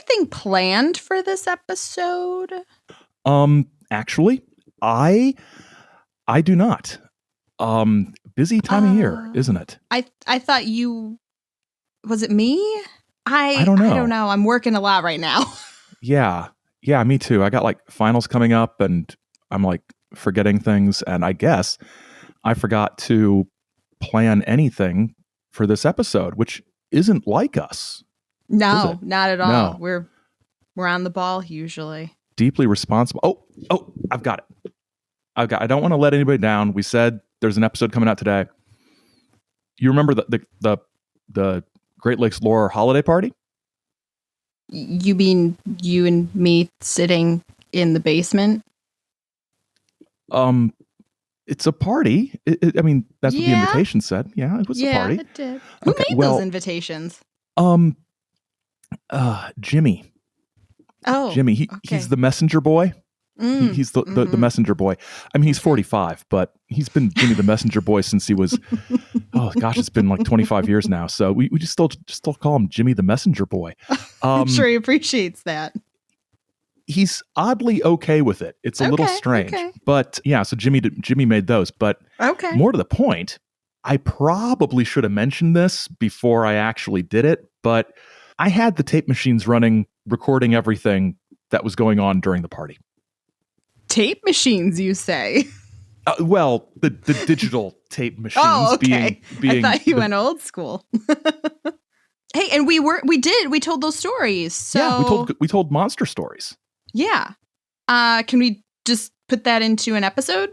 anything planned for this episode? Actually, I do not. Busy time of year, isn't it? I thought you, was it me? I don't know. I don't know. I'm working a lot right now. Yeah, me too. I got like finals coming up and I'm like forgetting things. And I guess I forgot to plan anything for this episode, which isn't like us. No, not at all. No. We're on the ball usually. Deeply responsible. Oh, I've got it. I don't want to let anybody down. We said there's an episode coming out today. You remember the Great Lakes Lore holiday party? You mean you and me sitting in the basement? It's a party. I mean, that's what the invitation said. Yeah, it was a party. Yeah, it did. Who made those invitations? Jimmy. Oh, Jimmy. He's the messenger boy. He's the messenger boy. I mean, he's 45, but he's been Jimmy the messenger boy since he was, oh gosh, it's been like 25 years now. So we just still call him Jimmy the messenger boy. I'm sure he appreciates that. He's oddly okay with it. It's a little strange, but yeah. So Jimmy made those, but more to the point, I probably should have mentioned this before I actually did it, but I had the tape machines running, recording everything that was going on during the party. Tape machines, you say? Well, the digital tape machines. Oh, okay. Being I thought you went old school. Hey, and we told those stories. So yeah, we told monster stories. Yeah. Can we just put that into an episode?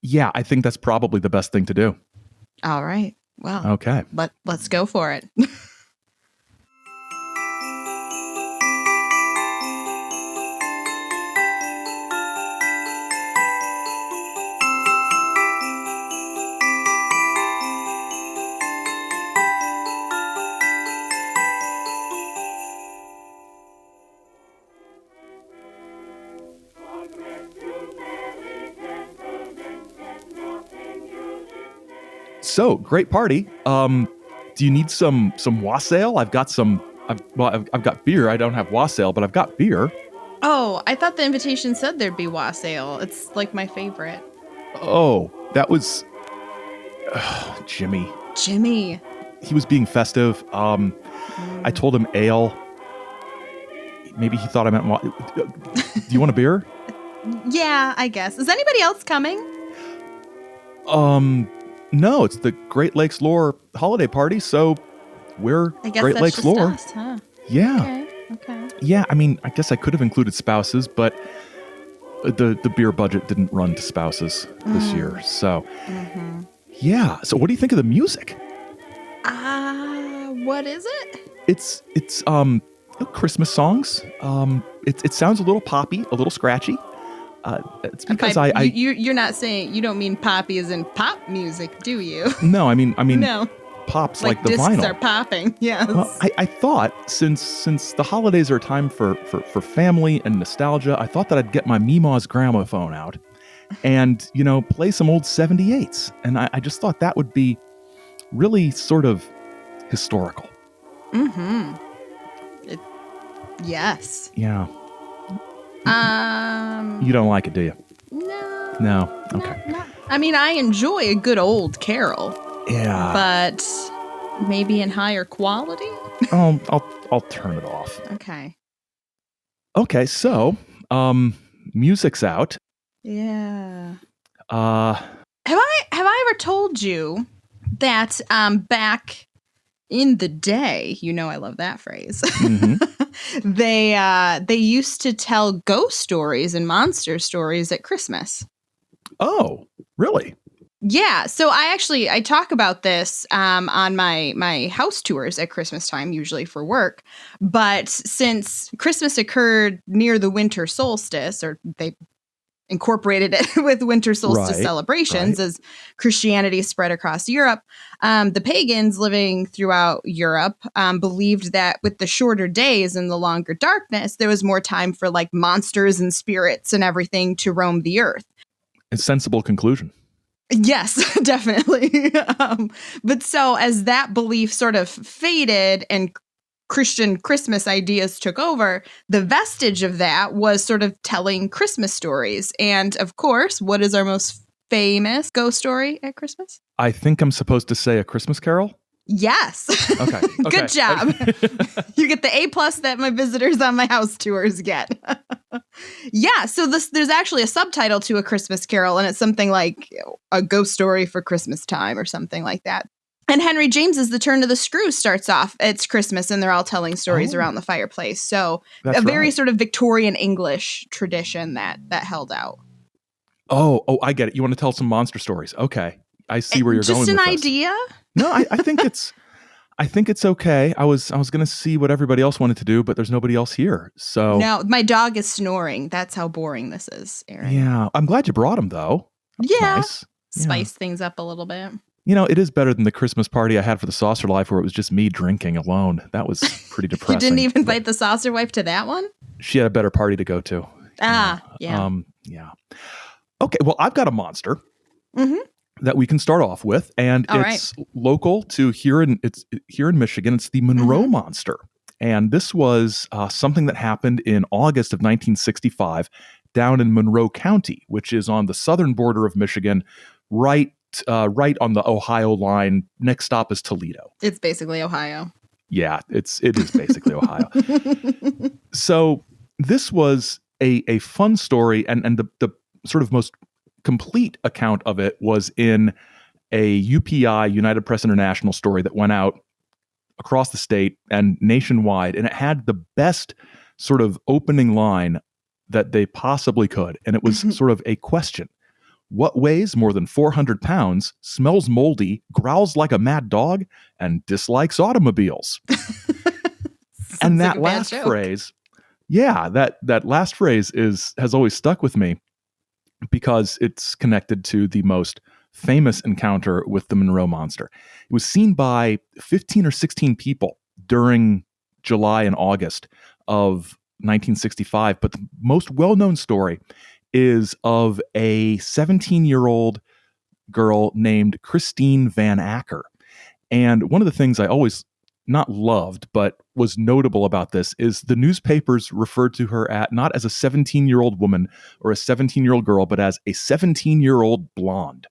Yeah, I think that's probably the best thing to do. All right. Well. Okay. Let's go for it. So, great party. Do you need some wassail? I've got beer. I don't have wassail, but I've got beer. Oh, I thought the invitation said there'd be wassail. It's like my favorite. Oh, that was Jimmy. He was being festive. I told him ale. Maybe he thought I meant do you want a beer? Yeah, I guess. Is anybody else coming? No, it's the Great Lakes Lore holiday party, so we're Great Lakes Lore. Us, huh? Yeah. Okay. Yeah, I mean, I guess I could have included spouses, but the beer budget didn't run to spouses this year. So, yeah. So what do you think of the music? What is it? It's Christmas songs. It sounds a little poppy, a little scratchy. It's because you're not saying, you don't mean poppy as in pop music, do you? No, I mean no. Pops like the discs vinyl. are popping. Yes. Well, I thought since the holidays are a time for family and nostalgia, I thought that I'd get my Meemaw's gramophone out and play some old 78s, and I just thought that would be really sort of historical. Yes. Yeah. You don't like it, do you? No. Okay. No. I mean, I enjoy a good old carol. Yeah. But maybe in higher quality? I'll turn it off. Okay. Okay, so music's out. Yeah. Have I ever told you that back in the day, I love that phrase. They used to tell ghost stories and monster stories at Christmas. Oh, really? Yeah. So I talk about this on my house tours at Christmas time, usually for work. But since Christmas occurred near the winter solstice, or they incorporated it with winter solstice celebrations as Christianity spread across Europe. The pagans living throughout Europe believed that with the shorter days and the longer darkness, there was more time for like monsters and spirits and everything to roam the earth. A sensible conclusion. Yes, definitely. But so as that belief sort of faded and Christian Christmas ideas took over, the vestige of that was sort of telling Christmas stories. And of course, what is our most famous ghost story at Christmas? I think I'm supposed to say A Christmas Carol? Yes. Okay. Good job. You get the A+ that my visitors on my house tours get. Yeah. So there's actually a subtitle to A Christmas Carol, and it's something like A Ghost Story for Christmas Time or something like that. And Henry James's The Turn of the Screw starts off, it's Christmas, and they're all telling stories around the fireplace. So a very sort of Victorian English tradition that held out. Oh, I get it. You want to tell some monster stories. Okay. I see where you're going with this. Just an idea? No, I think it's okay. I was going to see what everybody else wanted to do, but there's nobody else here. So no, my dog is snoring. That's how boring this is, Aaron. Yeah, I'm glad you brought him though. Nice. Spice things up a little bit. It is better than the Christmas party I had for the Saucer Life where it was just me drinking alone. That was pretty depressing. You didn't even invite the Saucer Wife to that one? She had a better party to go to. Yeah. Yeah. Okay, well, I've got a monster that we can start off with, and it's local to here in Michigan. It's the Monroe Monster. And this was something that happened in August of 1965 down in Monroe County, which is on the southern border of Michigan, right on the Ohio line. Next stop is Toledo. It's basically Ohio. Yeah, it is basically Ohio. So this was a fun story, and the sort of most complete account of it was in a UPI, United Press International story that went out across the state and nationwide, and it had the best sort of opening line that they possibly could, and it was sort of a question. What weighs more than 400 pounds, smells moldy, growls like a mad dog, and dislikes automobiles? And that last phrase, that last phrase has always stuck with me because it's connected to the most famous encounter with the Monroe Monster. It was seen by 15 or 16 people during July and August of 1965, but the most well-known story is of a 17-year-old girl named Christine Van Acker. And one of the things I always not loved, but was notable about this is the newspapers referred to her not as a 17-year-old woman or a 17-year-old girl, but as a 17-year-old blonde.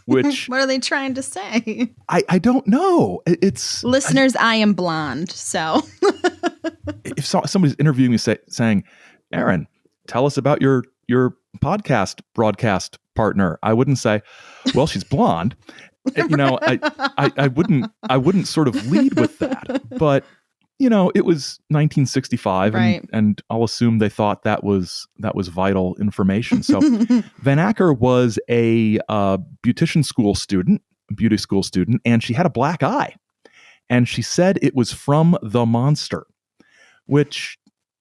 Which what are they trying to say? I don't know. It's listeners. I am blonde, so if somebody's interviewing me saying, "Aaron, tell us about your podcast broadcast partner," I wouldn't say, "Well, she's blonde." I wouldn't sort of lead with that, but it was 1965, and I'll assume they thought that was vital information. So Van Acker was a beauty school student, and she had a black eye, and she said it was from the monster, which,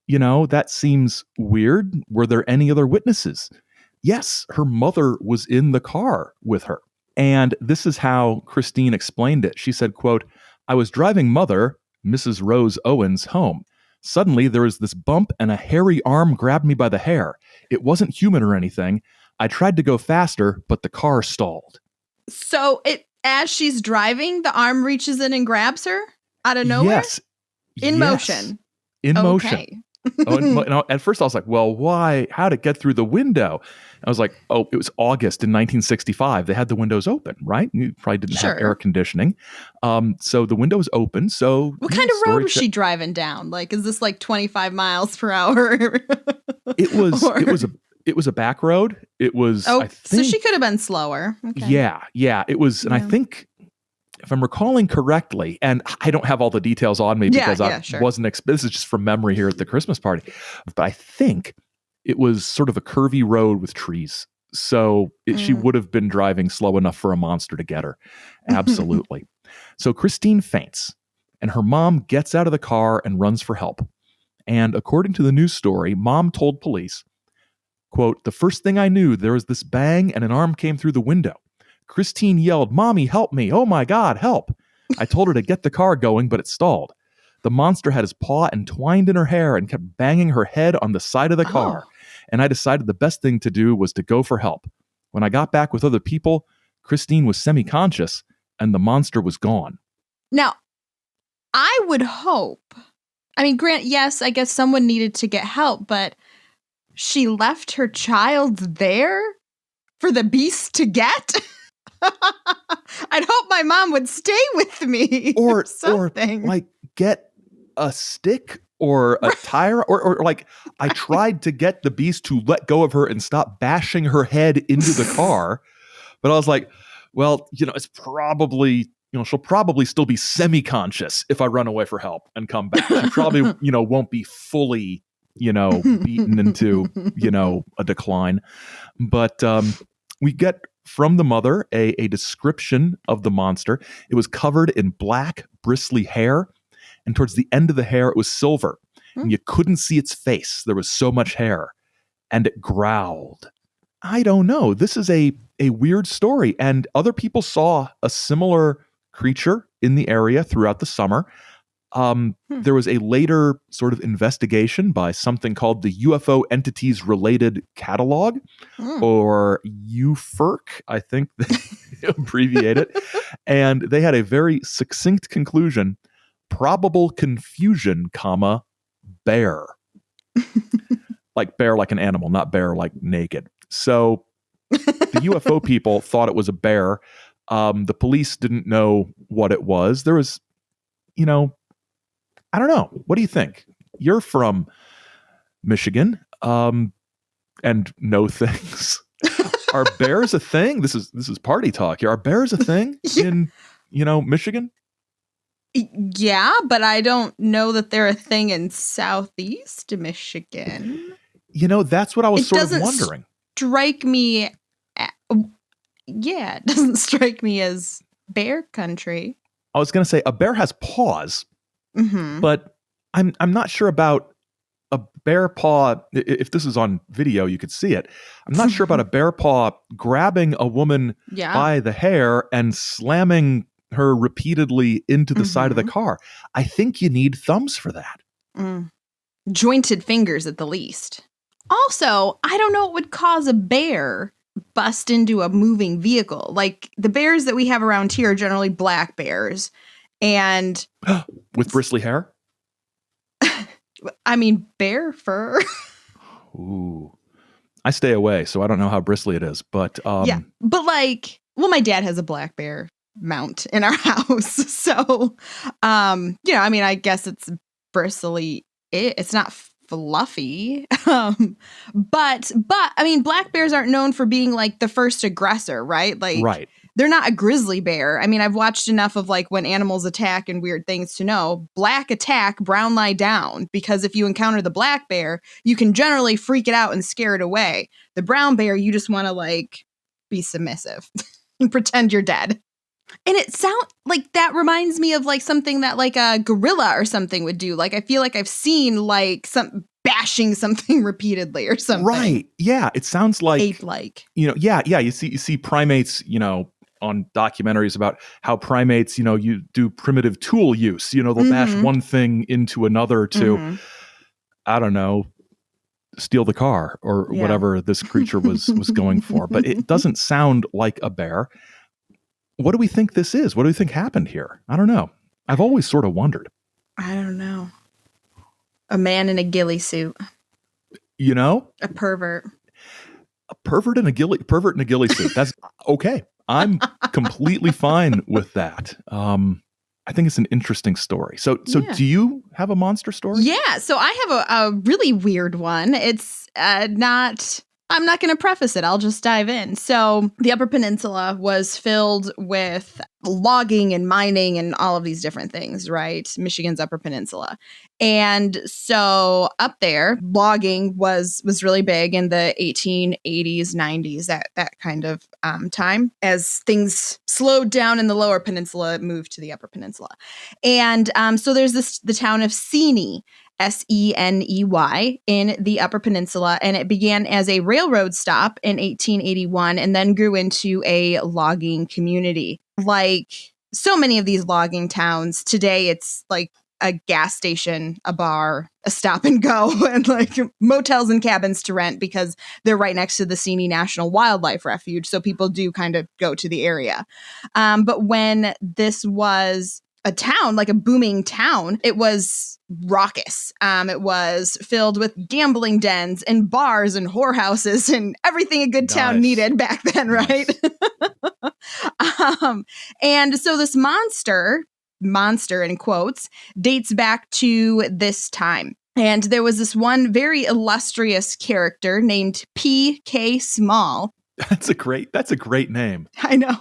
that seems weird. Were there any other witnesses? Yes, her mother was in the car with her. And this is how Christine explained it. She said, quote, "I was driving mother, Mrs. Rose Owens, home. Suddenly there was this bump and a hairy arm grabbed me by the hair. It wasn't human or anything. I tried to go faster, but the car stalled." So as she's driving, the arm reaches in and grabs her out of nowhere? Yes. In motion. In motion. At first I was like, well, why? How'd it get through the window? I was like, oh, it was August in 1965. They had the windows open, right? You probably didn't have air conditioning. So the window was open. So what kind of road was she driving down? Like, is this like 25 miles per hour? It was a back road. It was, I think, so she could have been slower. Okay. Yeah. It was, and I think, if I'm recalling correctly, and I don't have all the details on me because wasn't, this is just from memory here at the Christmas party, but I think it was sort of a curvy road with trees. So she would have been driving slow enough for a monster to get her. Absolutely. So Christine faints, and her mom gets out of the car and runs for help. And according to the news story, mom told police, quote, "The first thing I knew, there was this bang and an arm came through the window. Christine yelled, 'Mommy, help me. Oh my God, help.' I told her to get the car going, but it stalled. The monster had his paw entwined in her hair and kept banging her head on the side of the car. And I decided the best thing to do was to go for help. When I got back with other people, Christine was semi-conscious and the monster was gone." Now, I would hope. I mean, yes, I guess someone needed to get help, but she left her child there for the beast to get? I'd hope my mom would stay with me or something. Or like get a stick or a tire or like I tried to get the beast to let go of her and stop bashing her head into the car. But I was like, well, it's probably, she'll probably still be semi-conscious if I run away for help and come back. She probably, won't be fully, beaten into, a decline. But we get from the mother a description of the monster. It was covered in black, bristly hair. And towards the end of the hair, it was silver. And you couldn't see its face. There was so much hair. And it growled. I don't know. This is a weird story. And other people saw a similar creature in the area throughout the summer. There was a later sort of investigation by something called the UFO Entities Related Catalog, or UFERC, I think they abbreviate it. And they had a very succinct conclusion: probable confusion, bear. Like bear like an animal, not bear like naked. So the UFO people thought it was a bear. The police didn't know what it was. There was, I don't know. What do you think? You're from Michigan, and know things. Are bears a thing? This is party talk here. Are bears a thing in, Michigan? Yeah, but I don't know that they're a thing in Southeast Michigan. That's what I was sort of wondering. Strike me. It doesn't strike me as bear country. I was going to say a bear has paws, but I'm not sure about a bear paw. If this is on video, you could see it. I'm not sure about a bear paw grabbing a woman by the hair and slamming her repeatedly into the side of the car. I think you need thumbs for that. Jointed fingers at the least. Also, I don't know what would cause a bear bust into a moving vehicle. Like the bears that we have around here are generally black bears, and with bristly hair. I mean, bear fur. Ooh, I stay away, so I don't know how bristly it is. But yeah, but my dad has a black bear mount in our house, so I mean, I guess it's bristly. It's not fluffy, but I mean, black bears aren't known for being like the first aggressor, right? Like, they're not a grizzly bear. I mean, I've watched enough of like when animals attack and weird things to know black attack, brown lie down, because if you encounter the black bear, you can generally freak it out and scare it away. The brown bear, you just want to like be submissive and pretend you're dead. And it sounds like that reminds me of like something that like a gorilla or something would do. Like I feel like I've seen like some bashing something repeatedly or something. Right. Yeah. It sounds like ape-like. Yeah. You see primates, on documentaries about how primates, you do primitive tool use. They'll bash one thing into another to, I don't know, steal the car or whatever this creature was going for. But it doesn't sound like a bear. What do we think this is? What do we think happened here? I don't know. I've always sort of wondered. I don't know. A man in a ghillie suit. A pervert. A pervert in a ghillie suit. That's okay. I'm completely fine with that. I think it's an interesting story. So do you have a monster story? Yeah. So I have a really weird one. It's I'm not going to preface it. I'll just dive in. So the Upper Peninsula was filled with logging and mining and all of these different things, right? Michigan's Upper Peninsula. And so up there, logging was really big in the 1880s, 90s, that kind of time. As things slowed down in the Lower Peninsula, it moved to the Upper Peninsula. And so there's the town of Seney, Seney, in the Upper Peninsula, and it began as a railroad stop in 1881 and then grew into a logging community. Like so many of these logging towns, today it's like a gas station, a bar, a stop and go, and like motels and cabins to rent because they're right next to the Seney National Wildlife Refuge. So people do kind of go to the area. But when this was a town, like a booming town. It was raucous. It was filled with gambling dens and bars and whorehouses and everything a good town needed back then, right? And so this monster in quotes, dates back to this time. And there was this one very illustrious character named P.K. Small. That's a great name. I know.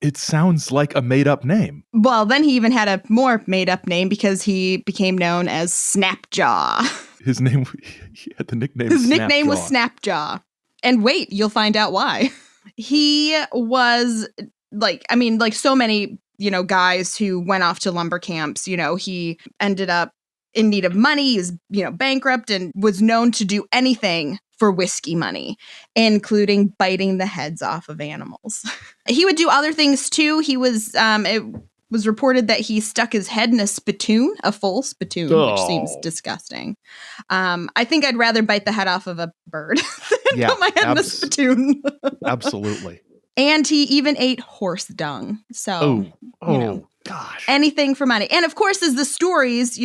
It sounds like a made-up name. Well, then he even had a more made-up name because he became known as Snapjaw. His name, he had the nickname His nickname was Snapjaw. And wait, you'll find out why. He was like so many, guys who went off to lumber camps, he ended up in need of money. He was, bankrupt and was known to do anything for whiskey money, including biting the heads off of animals. He would do other things too. He was, it was reported that he stuck his head in a spittoon, a full spittoon, which seems disgusting. I think I'd rather bite the head off of a bird than put my head in a spittoon. Absolutely. And he even ate horse dung. So, gosh, anything for money. And of course, as the stories,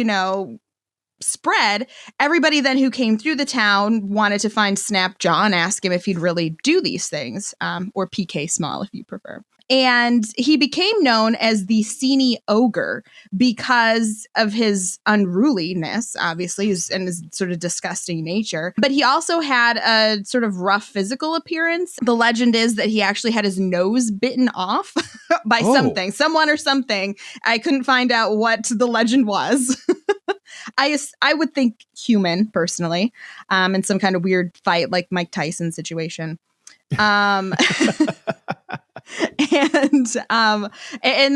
spread, everybody then who came through the town wanted to find Snapjaw and ask him if he'd really do these things, or PK Small if you prefer. And he became known as the Seany Ogre because of his unruliness, obviously, and his sort of disgusting nature. But he also had a sort of rough physical appearance. The legend is that he actually had his nose bitten off by someone or something. I couldn't find out what the legend was. I would think human, personally, in some kind of weird fight like Mike Tyson situation. And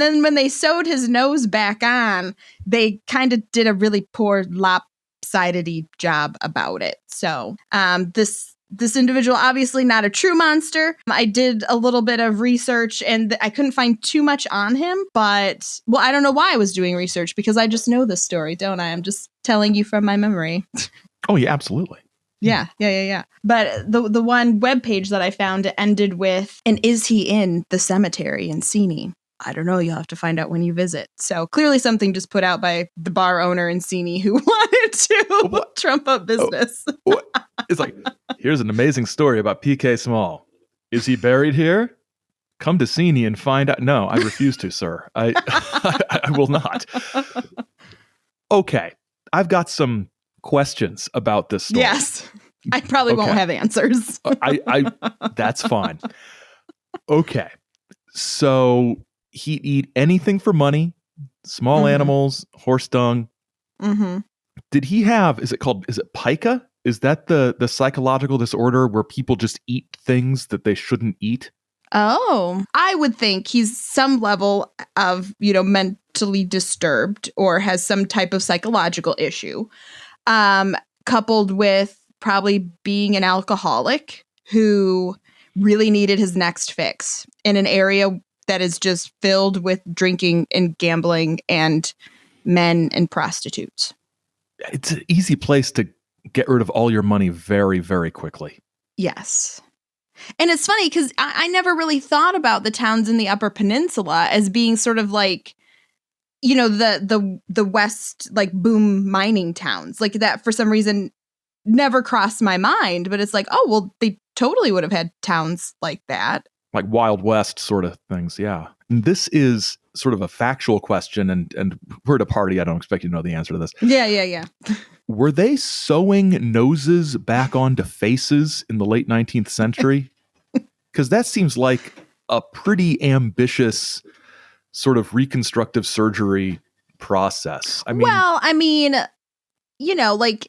then when they sewed his nose back on, they kind of did a really poor lopsided job about it. So this individual, obviously not a true monster. I did a little bit of research and I couldn't find too much on him, but I don't know why I was doing research because I just know this story, don't I? I'm just telling you from my memory. Oh yeah, absolutely. Yeah. But the one webpage that I found ended with, and is he in the cemetery in Seany? I don't know. You'll have to find out when you visit. So clearly something just put out by the bar owner in Seany who wanted to trump up business. It's like, here's an amazing story about PK Small. Is he buried here? Come to Seany and find out. No, I refuse to, sir. I will not. Okay. I've got some questions about this story. Yes. I probably won't have answers. That's fine. Okay. So he'd eat anything for money, small animals, horse dung. Mm-hmm. Did he have, is it pica? Is that the psychological disorder where people just eat things that they shouldn't eat? Oh, I would think he's some level of, mentally disturbed or has some type of psychological issue, coupled with probably being an alcoholic who really needed his next fix in an area that is just filled with drinking and gambling and men and prostitutes. It's an easy place to get rid of all your money very, very quickly. Yes. And it's funny because I never really thought about the towns in the Upper Peninsula as being sort of like, the West, like boom mining towns like that. For some reason, never crossed my mind. But it's like, oh, well, they totally would have had towns like that. Like Wild West sort of things. Yeah. And this is sort of a factual question. And we're at a party. I don't expect you to know the answer to this. Yeah. Were they sewing noses back onto faces in the late 19th century? Because that seems like a pretty ambitious sort of reconstructive surgery process. Like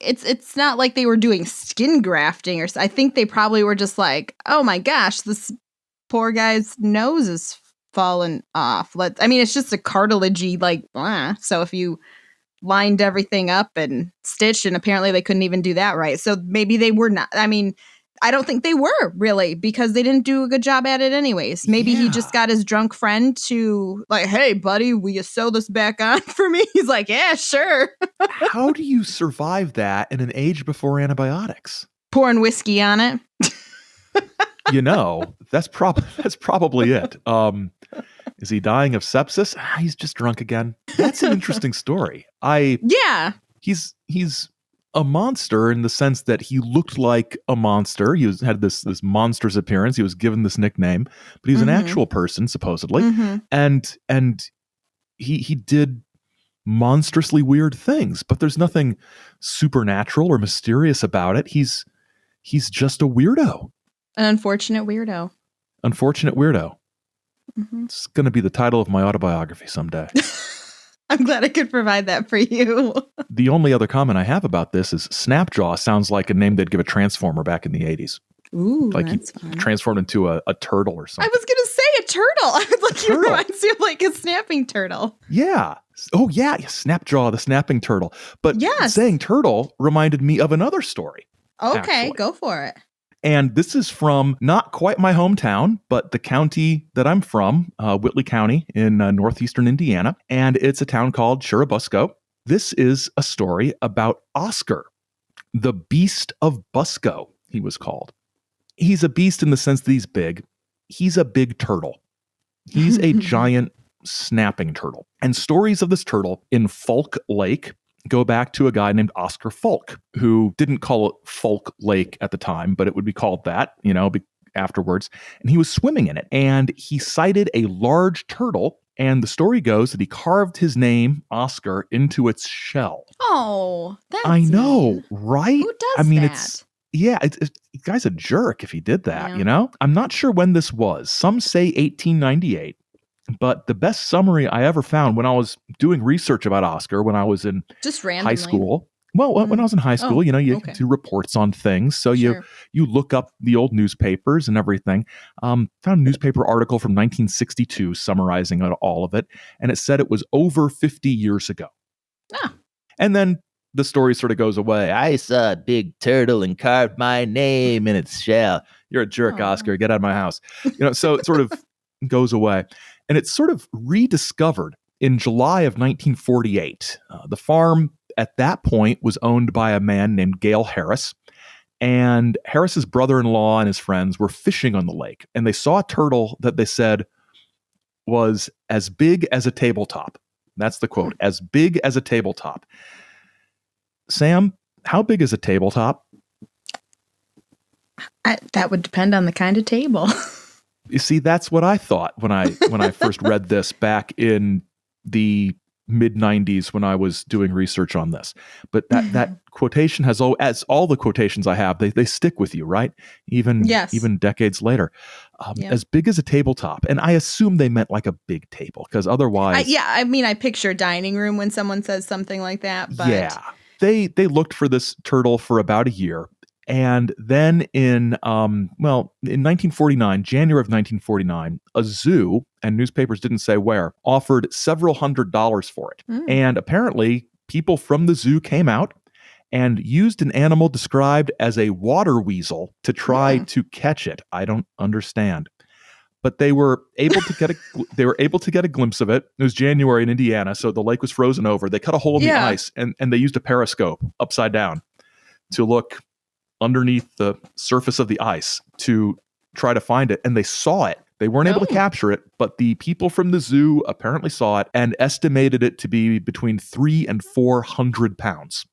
it's not like they were doing skin grafting or I think they probably were just like, oh my gosh, this poor guy's nose is fallen off. It's just a cartilagey so if you lined everything up and stitched, and apparently they couldn't even do that right. So maybe they were not. I don't think they were really, because they didn't do a good job at it anyways. Maybe he just got his drunk friend to like, hey, buddy, will you sew this back on for me? He's like, yeah, sure. How do you survive that in an age before antibiotics? Pouring whiskey on it. That's probably it. Is he dying of sepsis? He's just drunk again. That's an interesting story. He's a monster in the sense that he looked like a monster. He had this monster's appearance. He was given this nickname, but he was an actual person, supposedly. And he did monstrously weird things, but there's nothing supernatural or mysterious about it. He's just a weirdo. An unfortunate weirdo. Unfortunate weirdo. It's going to be the title of my autobiography someday. I'm glad I could provide that for you. The only other comment I have about this is Snapjaw sounds like a name they'd give a Transformer back in the 80s. Ooh, like he transformed into a turtle or something. I was going to say a turtle. I was like, it reminds me of like a snapping turtle. Yeah. Oh, yeah. Snapjaw, the snapping turtle. But saying turtle reminded me of another story. Okay, actually. Go for it. And this is from not quite my hometown, but the county that I'm from, Whitley County in northeastern Indiana. And it's a town called Churubusco. This is a story about Oscar, the Beast of Busco, he was called. He's a beast in the sense that he's big. He's a big turtle. He's a giant snapping turtle. And stories of this turtle in Folk Lake go back to a guy named Oscar Folk, who didn't call it Folk Lake at the time, but it would be called that, afterwards. And he was swimming in it. And he sighted a large turtle. And the story goes that he carved his name, Oscar, into its shell. Oh, that's I know, mean. right? Who does that? The guy's a jerk if he did that, I'm not sure when this was. Some say 1898. But the best summary I ever found when I was doing research about Oscar, when I was in high school. Well, when I was in high school, you do reports on things. So you look up the old newspapers and everything. Found a newspaper article from 1962 summarizing all of it. And it said it was over 50 years ago. Ah. And then the story sort of goes away. I saw a big turtle and carved my name in its shell. You're a jerk, Oscar. Get out of my house. So it sort of goes away. And it's sort of rediscovered in July of 1948. The farm at that point was owned by a man named Gale Harris. And Harris's brother-in-law and his friends were fishing on the lake. And they saw a turtle that they said was as big as a tabletop. That's the quote, as big as a tabletop. Sam, how big is a tabletop? That would depend on the kind of table. You see, that's what I thought when I first read this back in the mid-90s when I was doing research on this. But that quotation as all the quotations I have, they stick with you, right? Even decades later. As big as a tabletop. And I assume they meant like a big table, because otherwise... I picture a dining room when someone says something like that. But... Yeah. They looked for this turtle for about a year. And then in 1949, January of 1949, a zoo, and newspapers didn't say where, offered several $100s for it. And apparently people from the zoo came out and used an animal described as a water weasel to try to catch it. I don't understand. But they were able to get a glimpse of it. It was January in Indiana, so the lake was frozen over. They cut a hole in the ice and they used a periscope upside down to look underneath the surface of the ice to try to find it. And they saw it. They weren't able to capture it, but the people from the zoo apparently saw it and estimated it to be between 300 and 400 pounds.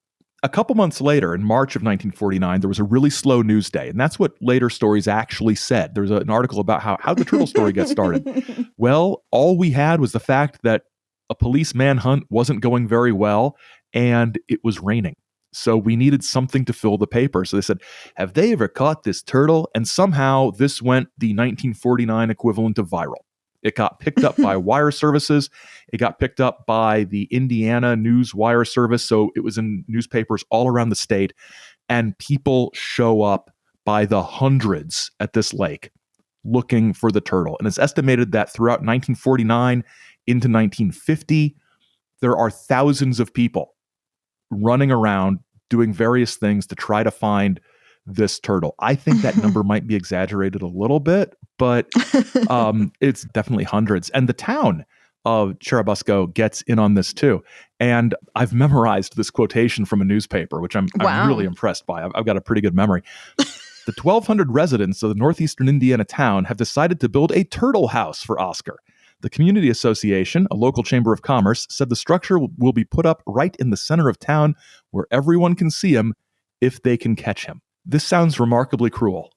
A couple months later, in March of 1949, there was a really slow news day. And that's what later stories actually said. There's an article about how the turtle story got started. Well, all we had was the fact that a police manhunt wasn't going very well and it was raining. So we needed something to fill the paper. So they said, have they ever caught this turtle? And somehow this went the 1949 equivalent of viral. It got picked up by wire services. It got picked up by the Indiana News Wire Service. So it was in newspapers all around the state. And people show up by the hundreds at this lake looking for the turtle. And it's estimated that throughout 1949 into 1950, there are thousands of people running around doing various things to try to find this turtle. I think that number might be exaggerated a little bit, but it's definitely hundreds. And the town of Churubusco gets in on this too. And I've memorized this quotation from a newspaper, which I'm really impressed by. I've got a pretty good memory. The 1,200 residents of the northeastern Indiana town have decided to build a turtle house for Oscar. The community association, a local chamber of commerce, said the structure will be put up right in the center of town where everyone can see him if they can catch him. This sounds remarkably cruel.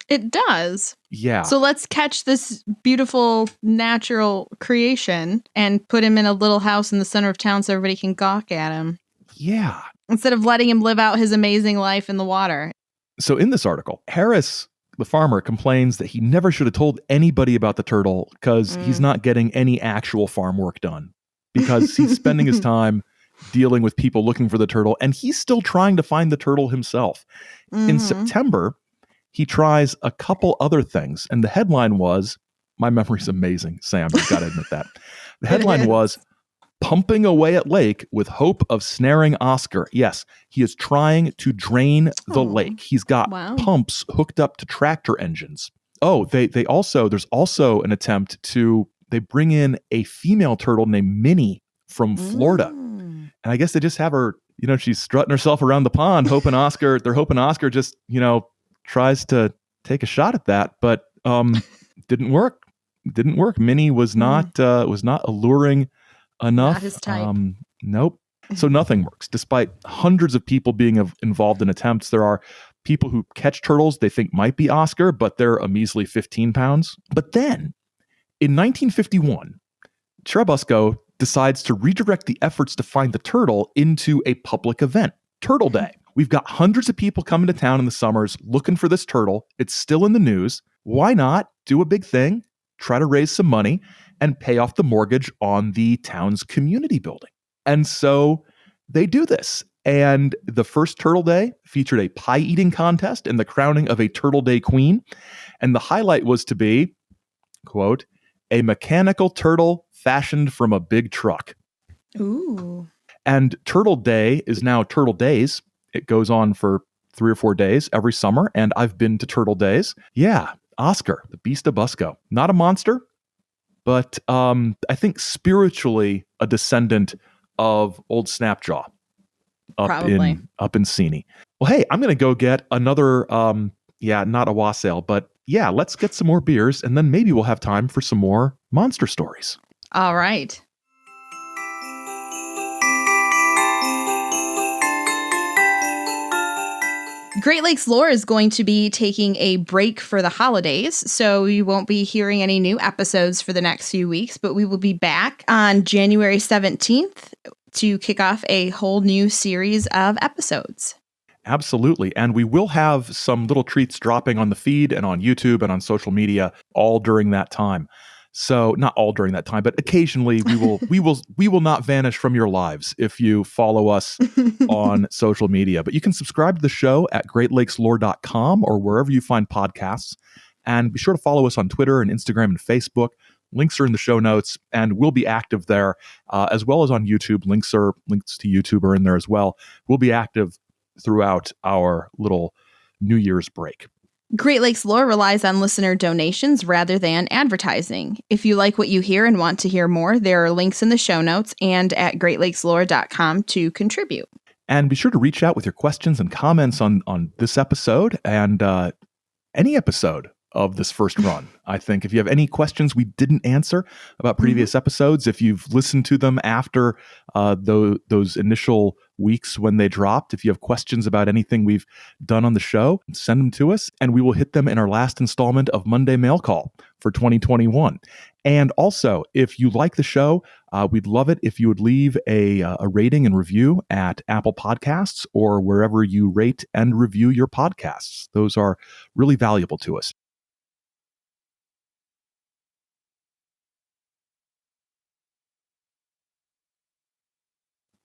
It does. Yeah. So let's catch this beautiful natural creation and put him in a little house in the center of town so everybody can gawk at him. Yeah. Instead of letting him live out his amazing life in the water. So in this article, Harris, the farmer, complains that he never should have told anybody about the turtle because he's not getting any actual farm work done, because he's spending his time dealing with people looking for the turtle, and he's still trying to find the turtle himself. In September, he tries a couple other things, and the headline was, my memory's amazing, Sam, you've got to admit that. The headline was, pumping away at lake with hope of snaring Oscar. Yes, he is trying to drain the lake. He's got pumps hooked up to tractor engines. Oh, they also, there's also an attempt to, they bring in a female turtle named Minnie from Florida. And I guess they just have her, she's strutting herself around the pond, they're hoping Oscar just, tries to take a shot at that, but didn't work. Minnie was not alluring enough. Not his type. Nope. So nothing works. Despite hundreds of people being involved in attempts, there are people who catch turtles they think might be Oscar, but they're a measly 15 pounds. But then, in 1951, Churubusco decides to redirect the efforts to find the turtle into a public event, Turtle Day. We've got hundreds of people coming to town in the summers looking for this turtle. It's still in the news. Why not do a big thing, try to raise some money, and pay off the mortgage on the town's community building? And so they do this. And the first Turtle Day featured a pie eating contest and the crowning of a Turtle Day queen. And the highlight was to be, quote, a mechanical turtle fashioned from a big truck. Ooh. And Turtle Day is now Turtle Days. It goes on for 3 or 4 days every summer. And I've been to Turtle Days. Yeah, Oscar, the Beast of Busco. Not a monster, but I think spiritually a descendant of old Snapjaw up in Seney. Well, hey, I'm going to go get another, not a wassail, but yeah, let's get some more beers, and then maybe we'll have time for some more monster stories. All right. Great Lakes Lore is going to be taking a break for the holidays, so we won't be hearing any new episodes for the next few weeks, but we will be back on January 17th to kick off a whole new series of episodes. Absolutely. And we will have some little treats dropping on the feed and on YouTube and on social media all during that time. So not all during that time, but occasionally we will not vanish from your lives if you follow us on social media. But you can subscribe to the show at greatlakeslore.com or wherever you find podcasts. And be sure to follow us on Twitter and Instagram and Facebook. Links are in the show notes, and we'll be active there, as well as on YouTube. Links to YouTube are in there as well. We'll be active throughout our little New Year's break. Great Lakes Lore relies on listener donations rather than advertising. If you like what you hear and want to hear more, there are links in the show notes and at greatlakeslore.com to contribute. And be sure to reach out with your questions and comments on this episode and any episode of this first run. I think if you have any questions we didn't answer about previous episodes, if you've listened to them after those initial weeks when they dropped, if you have questions about anything we've done on the show, send them to us and we will hit them in our last installment of Monday Mail Call for 2021. And also, if you like the show, we'd love it if you would leave a rating and review at Apple Podcasts or wherever you rate and review your podcasts. Those are really valuable to us.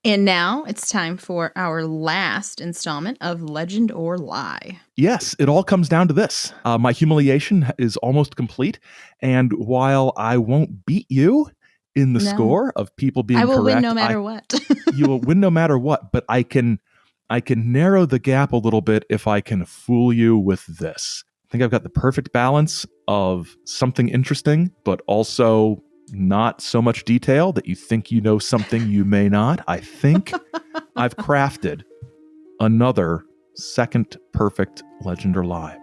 And now it's time for our last installment of Legend or Lie. Yes, it all comes down to this. My humiliation is almost complete. And while I won't beat you in the score of people being correct, I will win no matter what. You will win no matter what. But I can narrow the gap a little bit if I can fool you with this. I think I've got the perfect balance of something interesting, but also not so much detail that you think you know something you may not. I think I've crafted another second perfect legend or lie.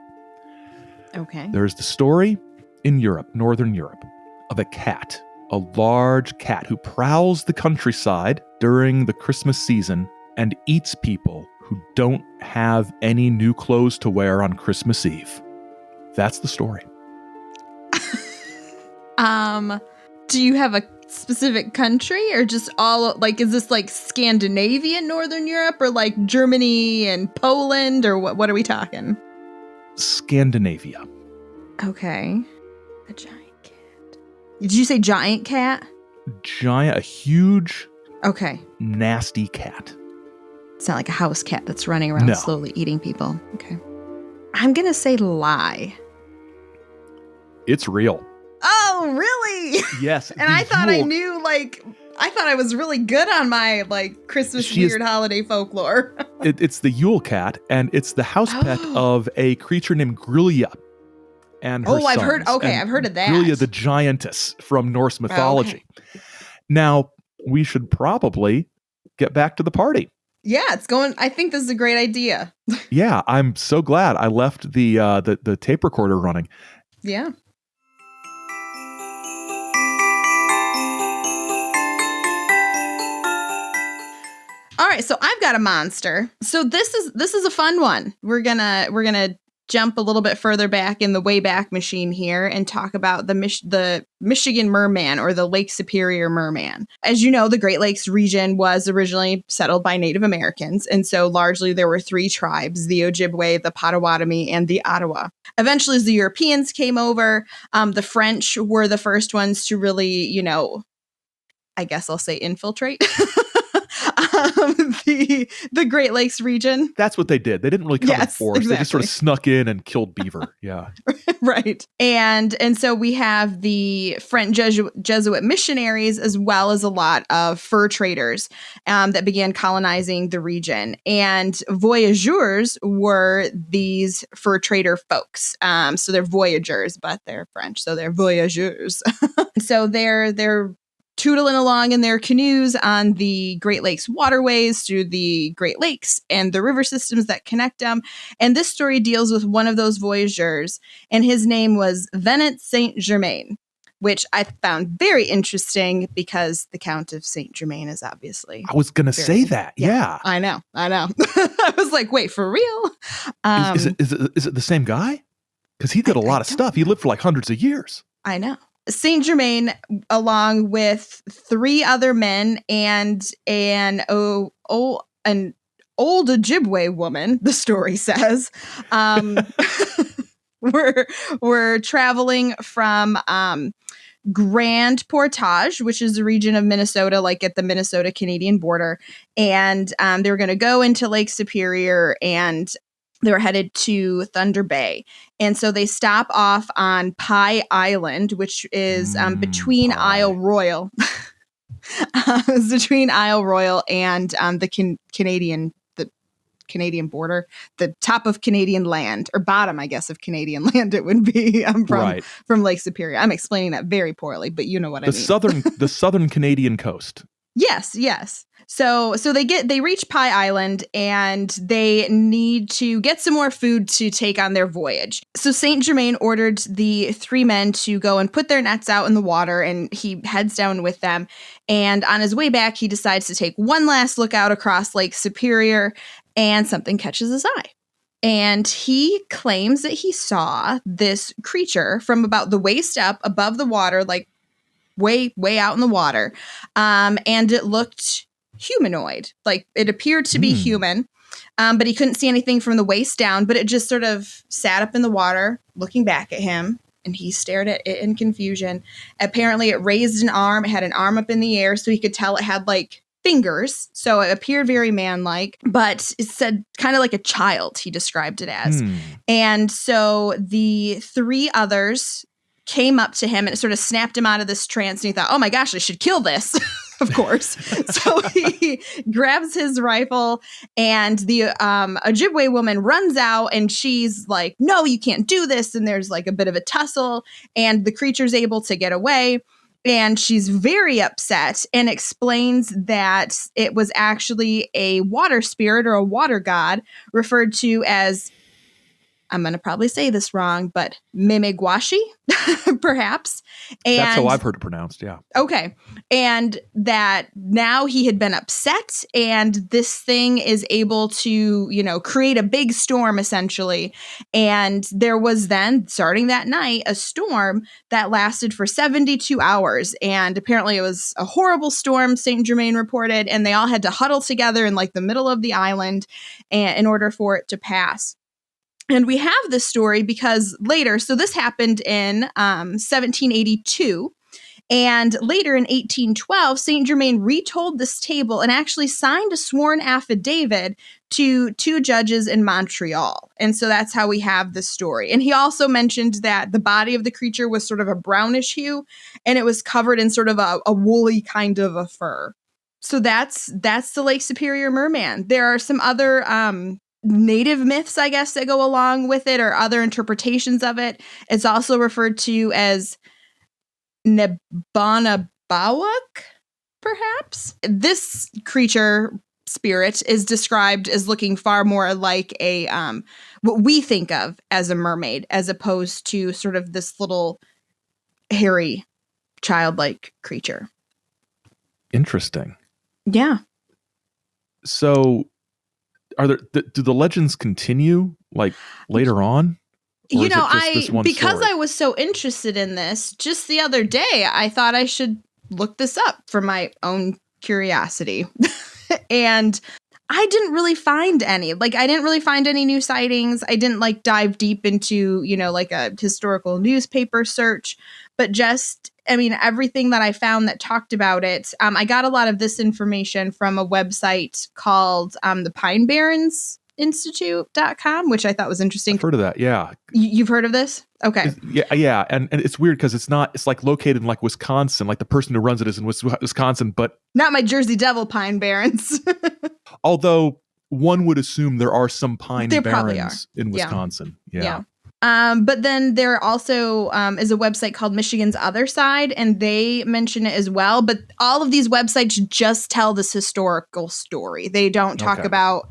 Okay. There's the story in Europe, Northern Europe, of a cat a large cat who prowls the countryside during the Christmas season and eats people who don't have any new clothes to wear on Christmas Eve. That's the story. Do you have a specific country or just all, like, is this like Scandinavia, Northern Europe, or like Germany and Poland, or what are we talking? Scandinavia. Okay. A giant cat. Did you say giant cat? A huge, okay, nasty cat. It's not like a house cat that's running around slowly eating people. Okay. I'm going to say lie. It's real. Oh, really? Yes. And I thought I knew, like, I thought I was really good on my, like, Christmas weird holiday folklore. It's the Yule cat, and it's the house pet of a creature named Grilla and her sons. I've heard of that. Grilla the giantess from Norse mythology. Okay. Now, we should probably get back to the party. Yeah, it's going. I think this is a great idea. Yeah, I'm so glad I left the tape recorder running. Yeah. All right, so I've got a monster. So this is a fun one. We're gonna jump a little bit further back in the Wayback Machine here and talk about the Michigan merman, or the Lake Superior merman. As you know, the Great Lakes region was originally settled by Native Americans, and so largely there were three tribes: the Ojibwe, the Potawatomi, and the Ottawa. Eventually, as the Europeans came over, the French were the first ones to really, I guess I'll say infiltrate. The Great Lakes region. That's what they did. They didn't really come in force. Exactly. They just sort of snuck in and killed beaver. Yeah. Right. And so we have the French Jesuit missionaries, as well as a lot of fur traders that began colonizing the region. And voyageurs were these fur trader folks. So they're voyageurs, but they're French, so they're voyageurs. So they're tootling along in their canoes on the Great Lakes waterways through the Great Lakes and the river systems that connect them. And this story deals with one of those voyageurs, and his name was Venant Saint Germain, which I found very interesting because the Count of Saint Germain is obviously. I was going to say that. Yeah. I know. I was like, wait, for real? Is it the same guy? Because he did a lot of stuff. He lived for like hundreds of years. I know. Saint Germain, along with three other men and an old Ojibwe woman, the story says, were traveling from Grand Portage, which is the region of Minnesota, like at the Minnesota-Canadian border. And they were going to go into Lake Superior, and they were headed to Thunder Bay. And so they stop off on Pie Island, which is between Isle Royal. It's between Isle Royal and the Canadian border, the top of Canadian land, or bottom, I guess, of Canadian land it would be from Lake Superior. I'm explaining that very poorly, but you know what I mean. The southern Canadian coast. Yes. So they reach Pie Island, and they need to get some more food to take on their voyage. So Saint Germain ordered the three men to go and put their nets out in the water, and he heads down with them. And on his way back, he decides to take one last look out across Lake Superior, and something catches his eye. And he claims that he saw this creature from about the waist up above the water, like way out in the water. And it looked humanoid. Like, it appeared to be human, but he couldn't see anything from the waist down, but it just sort of sat up in the water looking back at him, and he stared at it in confusion. Apparently it raised an arm. It had an arm up in the air, so he could tell it had like fingers, so it appeared very man-like, but it said kind of like a child, he described it as. And so the three others came up to him, and it sort of snapped him out of this trance, and he thought, oh my gosh, I should kill this. Of course. So he grabs his rifle, and the Ojibwe woman runs out, and she's like, no, you can't do this. And there's like a bit of a tussle, and the creature's able to get away. And she's very upset and explains that it was actually a water spirit, or a water god, referred to as I'm going to probably say this wrong, but Mimegwashi, perhaps. And that's how I've heard it pronounced, yeah. Okay. And that now he had been upset, and this thing is able to, create a big storm, essentially. And there was then, starting that night, a storm that lasted for 72 hours. And apparently it was a horrible storm, Saint Germain reported, and they all had to huddle together in like the middle of the island in order for it to pass. And we have this story because later, so this happened in 1782. And later in 1812, Saint Germain retold this table and actually signed a sworn affidavit to 2 judges in Montreal. And so that's how we have this story. And he also mentioned that the body of the creature was sort of a brownish hue, and it was covered in sort of a woolly kind of a fur. So that's the Lake Superior merman. There are some other native myths, I guess, that go along with it, or other interpretations of it. It's also referred to as Nebanabawak, perhaps. This creature spirit is described as looking far more like a what we think of as a mermaid, as opposed to sort of this little hairy, childlike creature. Interesting. Yeah. So, do the legends continue like later on? Because I was so interested in this, just the other day, I thought I should look this up for my own curiosity. And I didn't really find any. Like, I didn't really find any new sightings. I didn't like dive deep into, like a historical newspaper search, but just, everything that I found that talked about it. I got a lot of this information from a website called the Pine Barrens Institute.com, which I thought was interesting. I've heard of that, yeah. You've heard of this? Okay. Yeah. And it's weird because it's like located in like Wisconsin. Like the person who runs it is in Wisconsin, but not my Jersey Devil Pine Barrens. Although one would assume there are some pine barrens in Wisconsin. Yeah. But then there also is a website called Michigan's Other Side, and they mention it as well. But all of these websites just tell this historical story. They don't talk about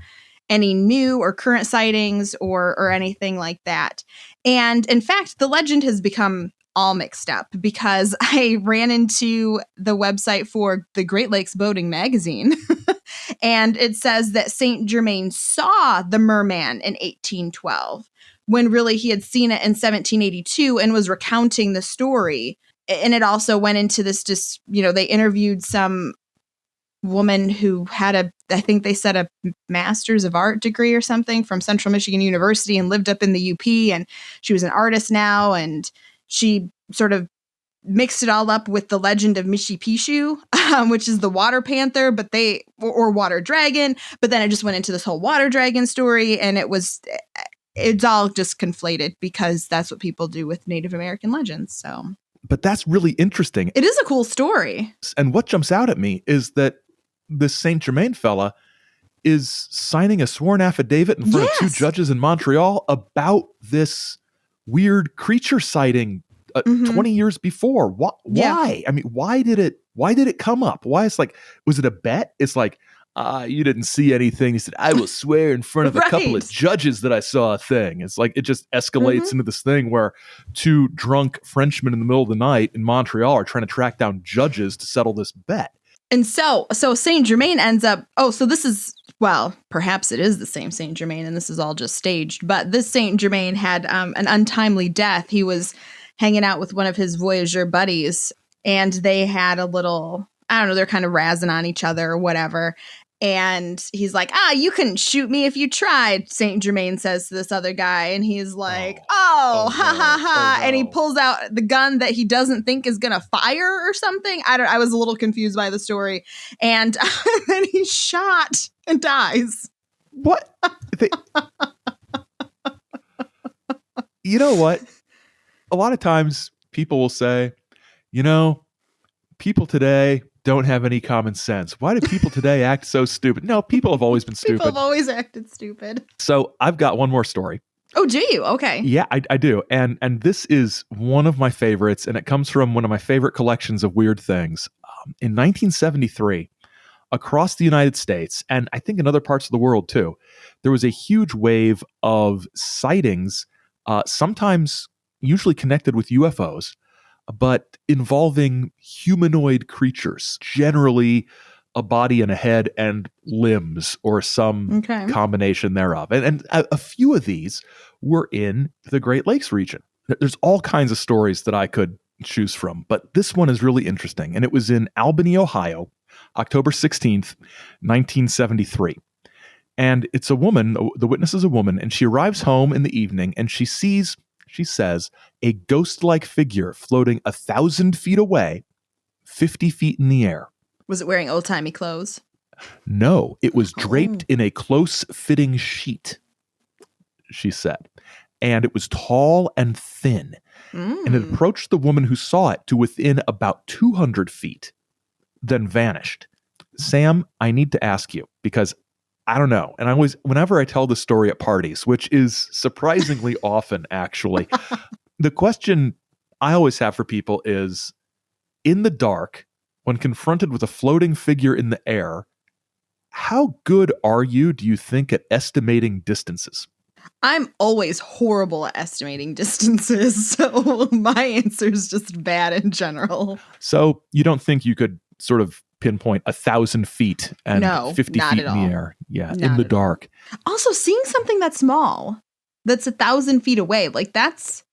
any new or current sightings or anything like that. And in fact, the legend has become all mixed up because I ran into the website for the Great Lakes Boating Magazine. And it says that Saint Germain saw the merman in 1812, when really he had seen it in 1782 and was recounting the story. And it also went into this, just, they interviewed some woman who had I think they said a master's of art degree or something from Central Michigan University and lived up in the UP. And she was an artist now. And she sort of mixed it all up with the legend of Mishipishu, which is the water panther, or water dragon. But then it just went into this whole water dragon story. And it's all just conflated because that's what people do with Native American legends. So, but that's really interesting. It is a cool story. And what jumps out at me is that this Saint Germain fella is signing a sworn affidavit in front of 2 judges in Montreal about this weird creature sighting 20 years before. Why? Yeah. Why did it come up? Why? It's like, was it a bet? It's like, you didn't see anything. He said, I will swear in front of a couple of judges that I saw a thing. It's like, it just escalates into this thing where 2 drunk Frenchmen in the middle of the night in Montreal are trying to track down judges to settle this bet. And so Saint Germain ends up, so this is, perhaps it is the same Saint Germain and this is all just staged, but this Saint Germain had an untimely death. He was hanging out with one of his voyageur buddies, and they had a little, I don't know, they're kind of razzing on each other or whatever. And he's like, you couldn't shoot me if you tried, Saint Germain says to this other guy. And he's like, ha ha ha. And he pulls out the gun that he doesn't think is going to fire or something. I was a little confused by the story. And then he's shot and dies. What? You know what? A lot of times people will say, people today don't have any common sense. Why do people today act so stupid? No, people have always been stupid. People have always acted stupid. So I've got one more story. Oh, do you? Okay. Yeah, I do. And this is one of my favorites, and it comes from one of my favorite collections of weird things. In 1973, across the United States, and I think in other parts of the world too, there was a huge wave of sightings, sometimes usually connected with UFOs, but involving humanoid creatures, generally a body and a head and limbs or some combination thereof. And a few of these were in the Great Lakes region. There's all kinds of stories that I could choose from, but this one is really interesting. And it was in Albany, Ohio, October 16th, 1973. And it's a woman, the witness is a woman, and she arrives home in the evening and she sees, she says, a ghost-like figure floating 1,000 feet away, 50 feet in the air. Was it wearing old-timey clothes? No, it was draped in a close-fitting sheet, she said. And it was tall and thin. And it approached the woman who saw it to within about 200 feet, then vanished. Sam, I need to ask you, because I don't know. And whenever I tell this story at parties, which is surprisingly often, actually, the question I always have for people is, in the dark, when confronted with a floating figure in the air, how good are you, do you think, at estimating distances? I'm always horrible at estimating distances, so my answer is just bad in general. So you don't think you could sort of pinpoint 1,000 feet and 50 feet in the air? Yeah, not in the dark. Also, seeing something that small, that's 1,000 feet away, like that's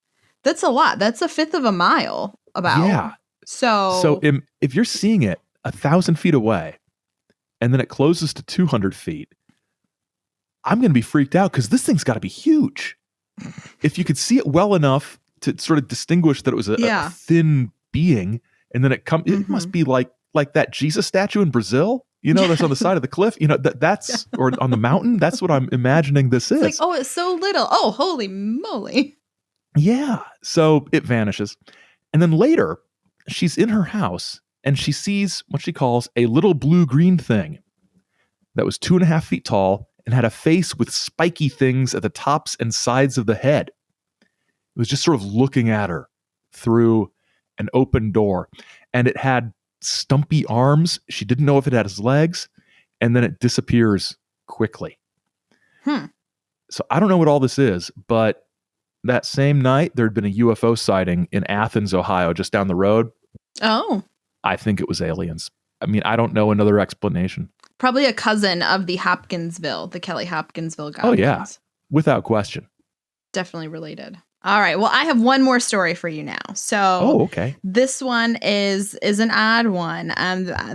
a lot. That's a fifth of a mile about. Yeah. So if you're seeing it 1,000 feet away and then it closes to 200 feet, I'm going to be freaked out because this thing's got to be huge. If you could see it well enough to sort of distinguish that it was a thin being, and then it must be like that Jesus statue in Brazil, that's on the side of the cliff, that's or on the mountain. That's what I'm imagining this is. Like, oh, it's so little. Oh, holy moly. Yeah. So it vanishes. And then later, she's in her house and she sees what she calls a little blue-green thing that was 2.5 feet tall and had a face with spiky things at the tops and sides of the head. It was just sort of looking at her through an open door. And it had stumpy arms. She didn't know if it had his legs. And then it disappears quickly. So I don't know what all this is, but that same night, there had been a UFO sighting in Athens, Ohio, just down the road. Oh. I think it was aliens. I mean, I don't know another explanation. Probably a cousin of the Kelly Hopkinsville goblins. Oh, yeah. Without question. Definitely related. All right. Well, I have one more story for you now. So this one is an odd one.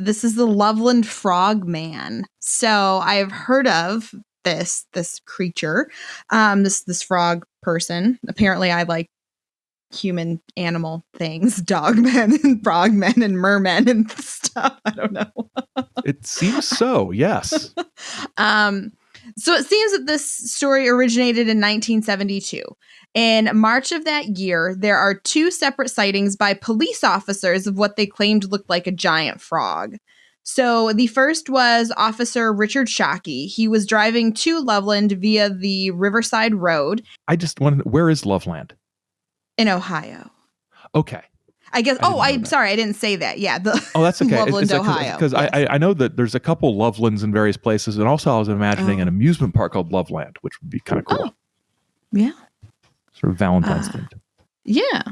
This is the Loveland Frog Man. So I've heard of this creature, this frog person. Apparently I like human animal things, dogmen and frogmen and mermen and stuff. I don't know. It seems so, yes. So it seems that this story originated in 1972. In March of that year, there are 2 separate sightings by police officers of what they claimed looked like a giant frog. So the first was Officer Richard Shockey. He was driving to Loveland via the Riverside Road. I just wanted, where is Loveland? In Ohio. Okay. I guess. I'm sorry. I didn't say that. Yeah. That's okay. Loveland, Ohio. Because I know that there's a couple Lovelands in various places. And also I was imagining an amusement park called Loveland, which would be kind of cool. Oh. Yeah. Sort of Valentine's themed. Yeah.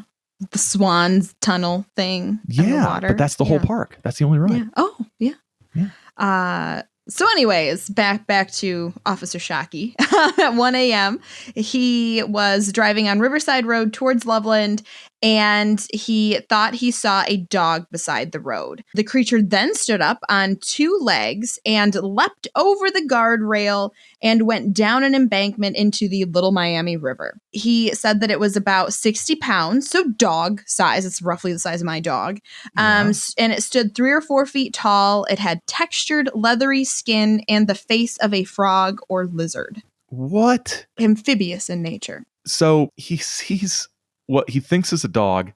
The Swans Tunnel thing. Yeah. But that's the whole park. That's the only ride. Yeah. Oh, yeah. Yeah. So anyways, back to Officer Shockey. At 1 a.m., he was driving on Riverside Road towards Loveland, and he thought he saw a dog beside the road. The creature then stood up on 2 legs and leapt over the guardrail and went down an embankment into the Little Miami River. He said that it was about 60 pounds, so dog size. It's roughly the size of my dog. And it stood 3 or 4 feet tall. It had textured, leathery skin and the face of a frog or lizard. What? Amphibious in nature. So he sees what he thinks is a dog.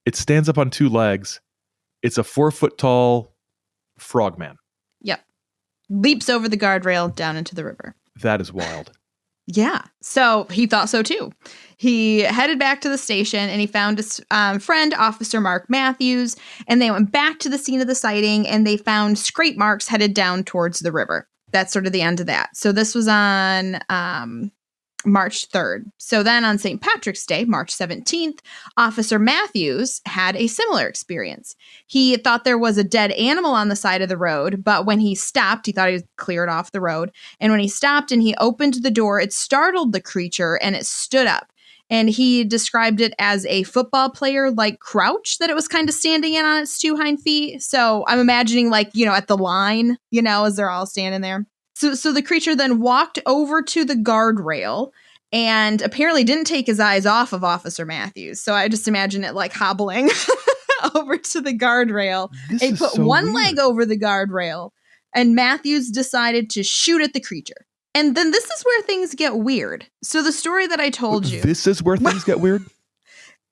It stands up on 2 legs. It's a 4-foot tall frog man. Yep. Leaps over the guardrail down into the river. That is wild. Yeah. So he thought so too. He headed back to the station and he found his friend, Officer Mark Matthews, and they went back to the scene of the sighting and they found scrape marks headed down towards the river. That's sort of the end of that. So this was on March 3rd. So then on St. Patrick's Day, March 17th, Officer Matthews had a similar experience. He thought there was a dead animal on the side of the road, but when he stopped, he thought he was cleared off the road. And when he stopped and he opened the door, it startled the creature and it stood up. And he described it as a football player like crouch that it was kind of standing in on its two hind feet. So I'm imagining like, at the line, as they're all standing there. So the creature then walked over to the guardrail and apparently didn't take his eyes off of Officer Matthews. So I just imagine it like hobbling over to the guardrail. He put one leg over the guardrail and Matthews decided to shoot at the creature. And then this is where things get weird. So the story that I told you. This is where things get weird?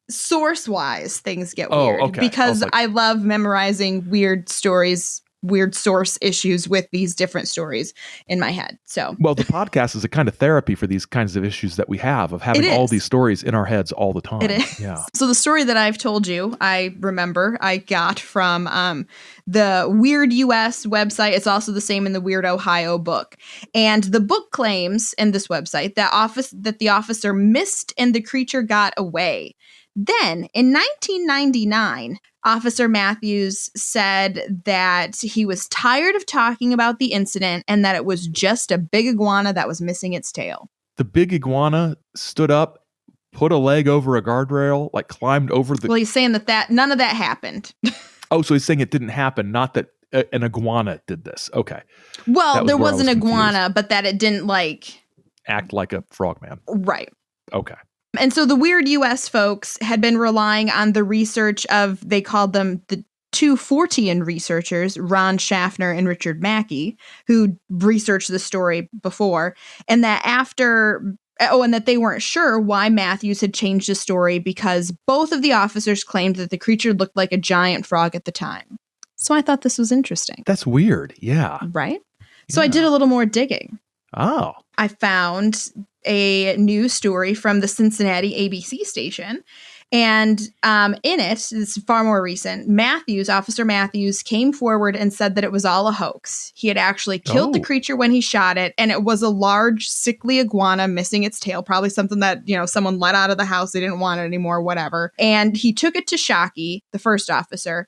Source-wise, things get weird. Okay. Because I love memorizing weird stories, weird source issues with these different stories in my head. So, well, the podcast is a kind of therapy for these kinds of issues that we have of having all these stories in our heads all the time. It is. Yeah. So the story that I've told you, I remember I got from the Weird US website. It's also the same in the Weird Ohio book. And the book claims in this website that the officer missed and the creature got away. Then in 1999, Officer Matthews said that he was tired of talking about the incident and that it was just a big iguana that was missing its tail. The big iguana stood up, put a leg over a guardrail, like climbed over the... Well, he's saying that none of that happened. Oh, so he's saying it didn't happen, not that an iguana did this. Okay. Well, there was an iguana, but that it didn't act like a frogman. Right. Okay. And so the Weird US folks had been relying on the research of, they called them the two Fortean researchers, Ron Schaffner and Richard Mackey, who researched the story before, and that and that they weren't sure why Matthews had changed the story because both of the officers claimed that the creature looked like a giant frog at the time. So I thought this was interesting. That's weird. Yeah. Right? So I did a little more digging. Oh. I found a news story from the Cincinnati ABC station. And in it, it's far more recent, Officer Matthews came forward and said that it was all a hoax. He had actually killed the creature when he shot it, and it was a large, sickly iguana missing its tail, probably something that, someone let out of the house, they didn't want it anymore, whatever. And he took it to Shockey, the first officer,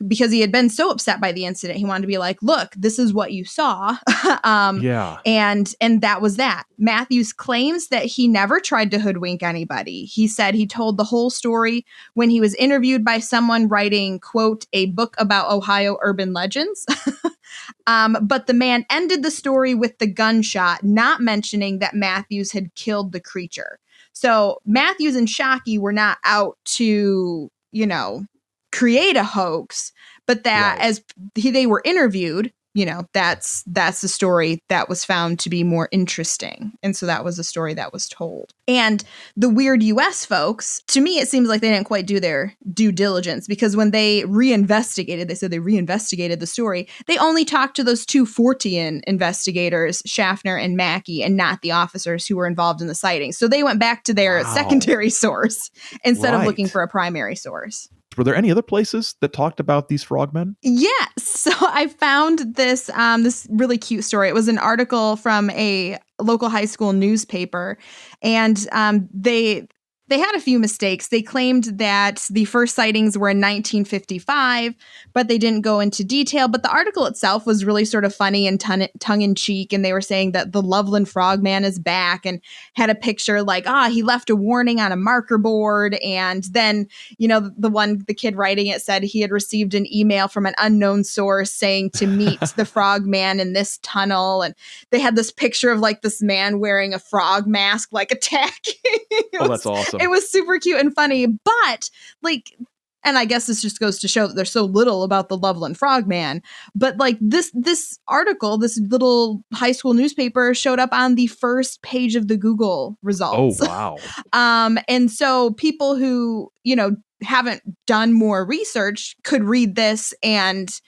because he had been so upset by the incident. He wanted to be like, look, this is what you saw. Yeah. And that was that. Matthews claims that he never tried to hoodwink anybody. He said he told the whole story when he was interviewed by someone writing, quote, a book about Ohio urban legends. But the man ended the story with the gunshot, not mentioning that Matthews had killed the creature. So Matthews and Shockey were not out to, create a hoax, but that as they were interviewed, that's the story that was found to be more interesting. And so that was the story that was told. And the Weird US folks, to me, it seems like they didn't quite do their due diligence because when they reinvestigated the story, they only talked to those two Fortean investigators, Schaffner and Mackey, and not the officers who were involved in the sighting. So they went back to their secondary source instead of looking for a primary source. Were there any other places that talked about these frogmen? Yes. So I found this this really cute story. It was an article from a local high school newspaper, and they had a few mistakes. They claimed that the first sightings were in 1955, but they didn't go into detail. But the article itself was really sort of funny and tongue-in-cheek, and they were saying that the Loveland Frog Man is back and had a picture like, he left a warning on a marker board. And then, the kid writing it said he had received an email from an unknown source saying to meet the Frog Man in this tunnel. And they had this picture of like this man wearing a frog mask, like attacking. That's awesome. It was super cute and funny, but and I guess this just goes to show that there's so little about the Loveland Frog Man. But this article, this little high school newspaper showed up on the first page of the Google results. Oh, wow. And so people who, haven't done more research could read this and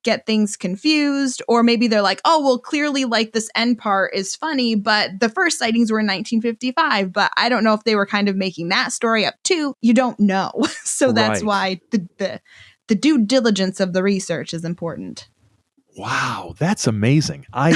get things confused, or maybe they're like, oh, well, clearly like this end part is funny, but the first sightings were in 1955, but I don't know if they were kind of making that story up too. You don't know. So that's why the due diligence of the research is important. Wow, that's amazing. I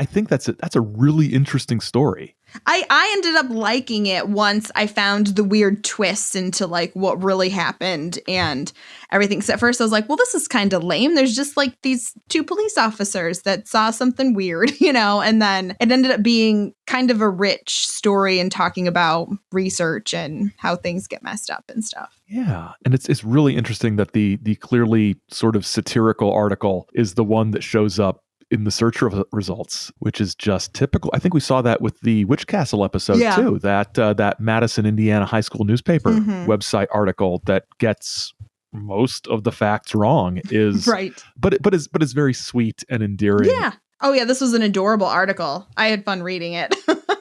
think that's a really interesting story. I ended up liking it once I found the weird twists into like what really happened and everything. So at first I was like, well, this is kind of lame. There's just like these two police officers that saw something weird, and then it ended up being kind of a rich story and talking about research and how things get messed up and stuff. Yeah. And it's really interesting that the clearly sort of satirical article is the one that shows up in the search results, which is just typical. I think we saw that with the Witch Castle episode too, that Madison, Indiana high school newspaper website article that gets most of the facts wrong is right. But it's very sweet and endearing. Yeah. Oh yeah, this was an adorable article. I had fun reading it.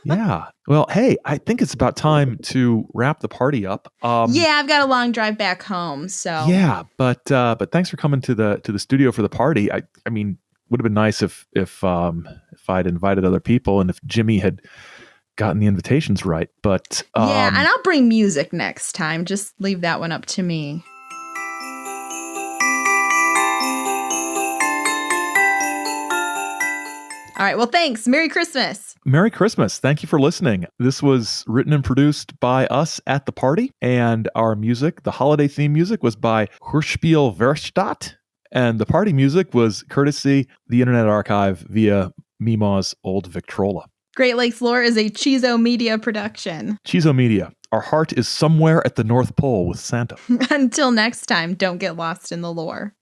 Yeah. Well, hey, I think it's about time to wrap the party up. Yeah, I've got a long drive back home, so. Yeah, but thanks for coming to the studio for the party. I mean, would have been nice if I'd invited other people and if Jimmy had gotten the invitations right. But yeah, and I'll bring music next time. Just leave that one up to me. All right. Well, thanks. Merry Christmas. Merry Christmas. Thank you for listening. This was written and produced by us at the party, and our music, the holiday theme music, was by Hörspielwerkstatt. And the party music was courtesy the Internet Archive via Mima's Old Victrola. Great Lakes Lore is a Chizo Media production. Chizo Media. Our heart is somewhere at the North Pole with Santa. Until next time, don't get lost in the lore.